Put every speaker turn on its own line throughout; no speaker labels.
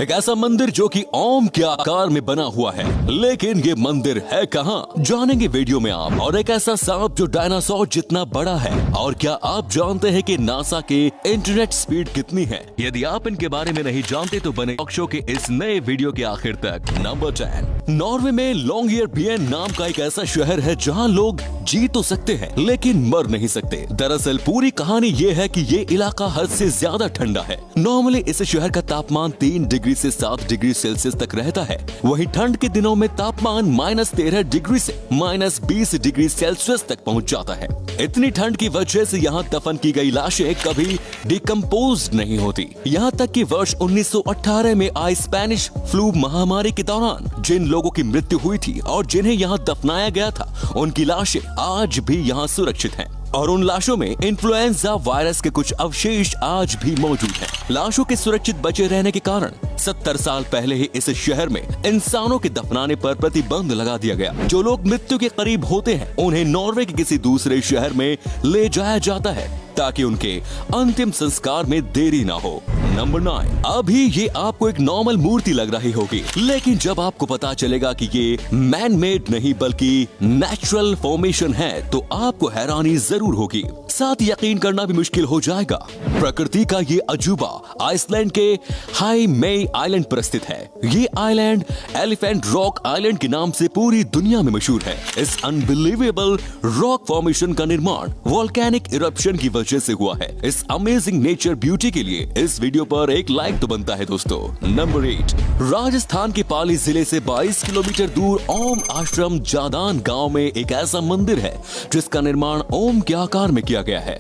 एक ऐसा मंदिर जो कि ओम के आकार में बना हुआ है, लेकिन ये मंदिर है कहाँ, जानेंगे वीडियो में आप। और एक ऐसा सांप जो डायनासोर जितना बड़ा है। और क्या आप जानते हैं कि नासा के इंटरनेट स्पीड कितनी है? यदि आप इनके बारे में नहीं जानते तो बने टॉक शो के इस नए वीडियो के आखिर तक। नंबर 10, नॉर्वे में लॉन्गयरबियन नाम का एक ऐसा शहर है जहाँ लोग जी तो सकते हैं लेकिन मर नहीं सकते। दरअसल पूरी कहानी ये है कि ये इलाका हद से ज्यादा ठंडा है। नॉर्मली इस शहर का तापमान 3 डिग्री से 7 डिग्री सेल्सियस तक रहता है। वहीं ठंड के दिनों में तापमान -13 डिग्री से -20 डिग्री सेल्सियस तक पहुंच जाता है। इतनी ठंड की वजह से यहाँ दफन की गई लाशें कभी डिकम्पोज नहीं होती। यहाँ तक कि वर्ष 1918 में आई स्पेनिश फ्लू महामारी के दौरान जिन लोगों की मृत्यु हुई थी और जिन्हें यहाँ दफनाया गया था, उनकी लाशें आज भी यहाँ सुरक्षित हैं। और उन लाशों में इन्फ्लुएंजा वायरस के कुछ अवशेष आज भी मौजूद हैं। लाशों के सुरक्षित बचे रहने के कारण 70 साल पहले ही इस शहर में इंसानों के दफनाने पर प्रतिबंध लगा दिया गया। जो लोग मृत्यु के करीब होते हैं उन्हें नॉर्वे के किसी दूसरे शहर में ले जाया जाता है ताकि उनके अंतिम संस्कार में देरी ना हो। नंबर 9, अभी ये आपको एक नॉर्मल मूर्ति लग रही होगी, लेकिन जब आपको पता चलेगा कि ये मैन मेड नहीं बल्कि नेचुरल फॉर्मेशन है तो आपको हैरानी जरूर होगी, साथ यकीन करना भी मुश्किल हो जाएगा। प्रकृति का ये अजूबा आइसलैंड के हाई मेई आइलैंड पर स्थित है। ये आइलैंड एलिफेंट रॉक आइलैंड के नाम से पूरी दुनिया में मशहूर है। इस अनबिलीवेबल रॉक फॉर्मेशन का निर्माण वोल्केनिक इरप्शन की वजह से हुआ है। इस अमेजिंग नेचर ब्यूटी के लिए इस वीडियो पर एक लाइक तो बनता है दोस्तों। नंबर 8, राजस्थान के पाली जिले से 22 किलोमीटर दूर ओम आश्रम जादान गांव में एक ऐसा मंदिर है जिसका निर्माण ओम के आकार में किया गया है।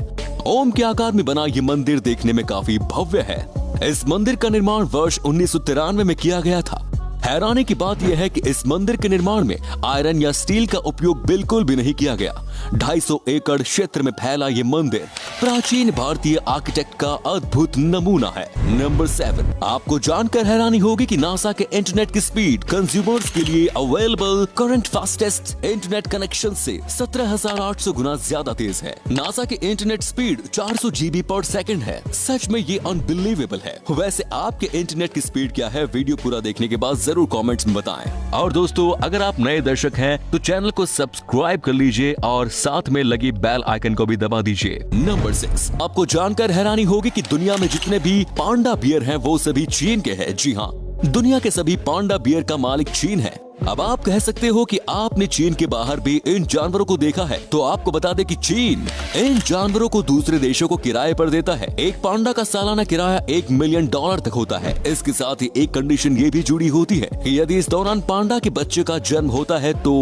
ओम के आकार में बना ये मंदिर देखने में काफी भव्य है। इस मंदिर का निर्माण वर्ष 1993 में किया गया था। हैरानी की बात यह है कि इस मंदिर के निर्माण में आयरन या स्टील का उपयोग बिल्कुल भी नहीं किया गया। 250 एकड़ क्षेत्र में फैला ये मंदिर प्राचीन भारतीय आर्किटेक्ट का अद्भुत नमूना है। नंबर 7, आपको जानकर हैरानी होगी कि नासा के इंटरनेट की स्पीड कंज्यूमर्स के लिए available current fastest internet connection से 17,800 गुना ज्यादा तेज है। नासा की इंटरनेट स्पीड 400 GB पर सेकंड है। सच में ये अनबिलीवेबल है। वैसे आपके इंटरनेट की स्पीड क्या है? वीडियो पूरा देखने के बाद जरूर कमेंट्स में बताएं। और दोस्तों, अगर आप नए दर्शक हैं तो चैनल को सब्सक्राइब कर लीजिए और साथ में लगी बेल आइकन को भी दबा दीजिए। नंबर 6, आपको जानकर हैरानी होगी कि दुनिया में जितने भी पांडा बियर हैं वो सभी चीन के हैं। जी हाँ, दुनिया के सभी पांडा बियर का मालिक चीन है। अब आप कह सकते हो कि आपने चीन के बाहर भी इन जानवरों को देखा है, तो आपको बता दें कि चीन इन जानवरों को दूसरे देशों को किराए पर देता है। एक पांडा का सालाना किराया $1 मिलियन तक होता है। इसके साथ ही एक कंडीशन ये भी जुड़ी होती है कि यदि इस दौरान पांडा के बच्चे का जन्म होता है तो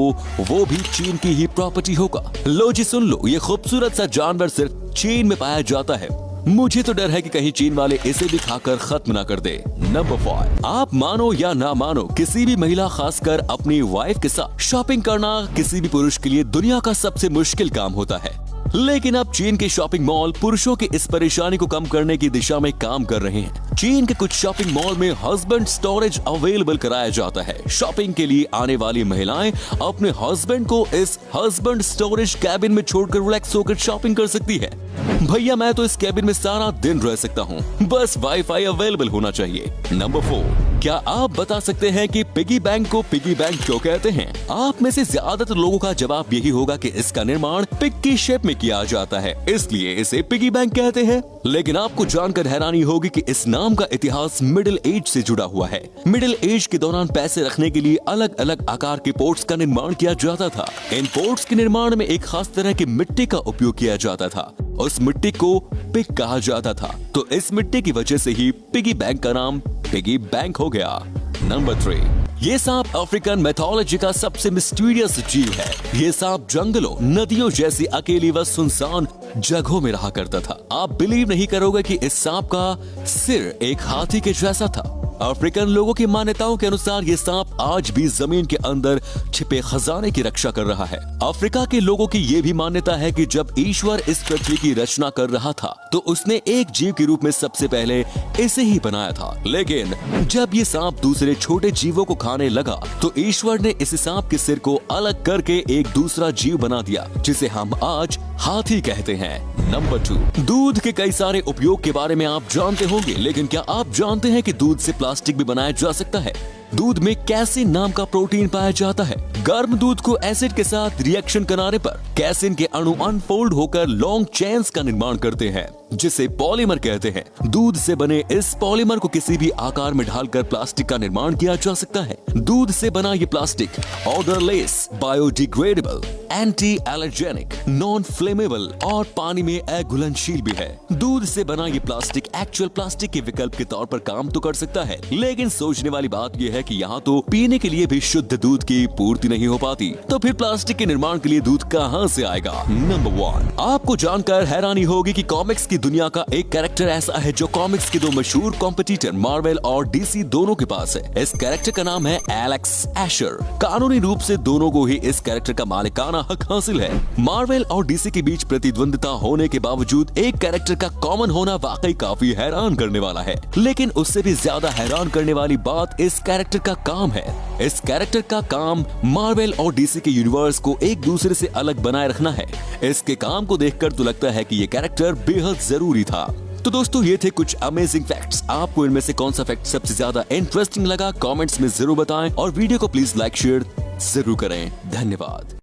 वो भी चीन की ही प्रॉपर्टी होगा। लो जी सुन लो, ये खूबसूरत सा जानवर सिर्फ चीन में पाया जाता है। मुझे तो डर है कि कहीं चीन वाले इसे भी खाकर खत्म ना कर दे। नंबर 5, आप मानो या ना मानो, किसी भी महिला खासकर अपनी वाइफ के साथ शॉपिंग करना किसी भी पुरुष के लिए दुनिया का सबसे मुश्किल काम होता है। लेकिन अब चीन के शॉपिंग मॉल पुरुषों की इस परेशानी को कम करने की दिशा में काम कर रहे हैं। चीन के कुछ शॉपिंग मॉल में हस्बैंड स्टोरेज अवेलेबल कराया जाता है। शॉपिंग के लिए आने वाली महिलाएं अपने हस्बैंड को इस हस्बैंड स्टोरेज कैबिन में छोड़कर रिलैक्स होकर शॉपिंग कर सकती है। भैया, मैं तो इस कैबिन में सारा दिन रह सकता हूँ, बस वाईफाई अवेलेबल होना चाहिए। नंबर 4, क्या आप बता सकते हैं कि पिगी बैंक को पिगी बैंक क्यों कहते हैं? आप में से ज्यादातर लोगों का जवाब यही होगा कि इसका निर्माण पिग की शेप में किया जाता है, इसलिए इसे पिगी बैंक कहते हैं। लेकिन आपको जानकर हैरानी होगी कि इस नाम का इतिहास मिडिल एज से जुड़ा हुआ है। मिडिल एज के दौरान पैसे रखने के लिए अलग अलग आकार के पोर्ट्स का निर्माण किया जाता था। इन पोर्ट्स के निर्माण में एक खास तरह की मिट्टी का उपयोग किया जाता था। उस मिट्टी को पिग कहा जाता था, तो इस मिट्टी की वजह से ही पिगी बैंक का नाम पिगी बैंक हो गया। नंबर 3, ये सांप अफ्रीकन मैथोलॉजी का सबसे मिस्टीरियस जीव है। ये सांप जंगलों, नदियों जैसी अकेली व सुनसान जगहों में रहा करता था। आप बिलीव नहीं करोगे कि इस सांप का सिर एक हाथी के जैसा था। अफ्रीकन लोगों की मान्यताओं के अनुसार ये सांप आज भी जमीन के अंदर छिपे खजाने की रक्षा कर रहा है। अफ्रीका के लोगों की ये भी मान्यता है कि जब ईश्वर इस पृथ्वी की रचना कर रहा था तो उसने एक जीव के रूप में सबसे पहले इसे ही बनाया था। लेकिन जब ये सांप दूसरे छोटे जीवों को खाने लगा तो ईश्वर ने इस सांप के सिर को अलग करके एक दूसरा जीव बना दिया, जिसे हम आज हाथी कहते हैं। नंबर 2, दूध के कई सारे उपयोग के बारे में आप जानते होंगे, लेकिन क्या आप जानते हैं कि दूध से प्लास्टिक भी बनाया जा सकता है। दूध में कैसिन नाम का प्रोटीन पाया जाता है। गर्म दूध को एसिड के साथ रिएक्शन कराने पर कैसिन के अणु अनफोल्ड होकर लॉन्ग चेन्स का निर्माण करते हैं, जिसे पॉलीमर कहते हैं। दूध से बने इस पॉलीमर को किसी भी आकार में ढालकर प्लास्टिक का निर्माण किया जा सकता है। दूध से बना ये plastic odourless, biodegradable, anti allergenic, non flammable और पानी में अघुलनशील भी है। दूध से बना ये प्लास्टिक एक्चुअल प्लास्टिक के विकल्प के तौर पर काम तो कर सकता है, लेकिन सोचने वाली बात यह है कि यहाँ तो पीने के लिए भी शुद्ध दूध की पूर्ति नहीं हो पाती, तो फिर प्लास्टिक के निर्माण के लिए दूध कहाँ से आएगा? नंबर 1, आपको जानकर हैरानी होगी कि कॉमिक्स की दुनिया का एक कैरेक्टर ऐसा है जो कॉमिक्स के दो मशहूर कॉम्पिटिटर मार्वल और डीसी दोनों के पास है। इस कैरेक्टर का नाम है एलेक्स एशर। कानूनी रूप से दोनों को ही इस कैरेक्टर का मालिकाना हक हासिल है। मार्वल और डीसी के बीच प्रतिद्वंदिता होने के बावजूद एक कैरेक्टर का कॉमन होना वाकई काफी हैरान करने वाला है, लेकिन उससे भी ज्यादा हैरान करने वाली बात इस कैरेक्टर का काम है। इस कैरेक्टर का काम मार्वल और डीसी के यूनिवर्स को एक दूसरे से अलग बनाए रखना है। इसके काम को देखकर तो लगता है कि ये कैरेक्टर बेहद जरूरी था। तो दोस्तों, ये थे कुछ अमेजिंग फैक्ट्स। आपको इनमें से कौन सा फैक्ट सबसे ज्यादा इंटरेस्टिंग लगा? कमेंट्स में जरूर बताएं और वीडियो को प्लीज लाइक शेयर जरूर करें। धन्यवाद।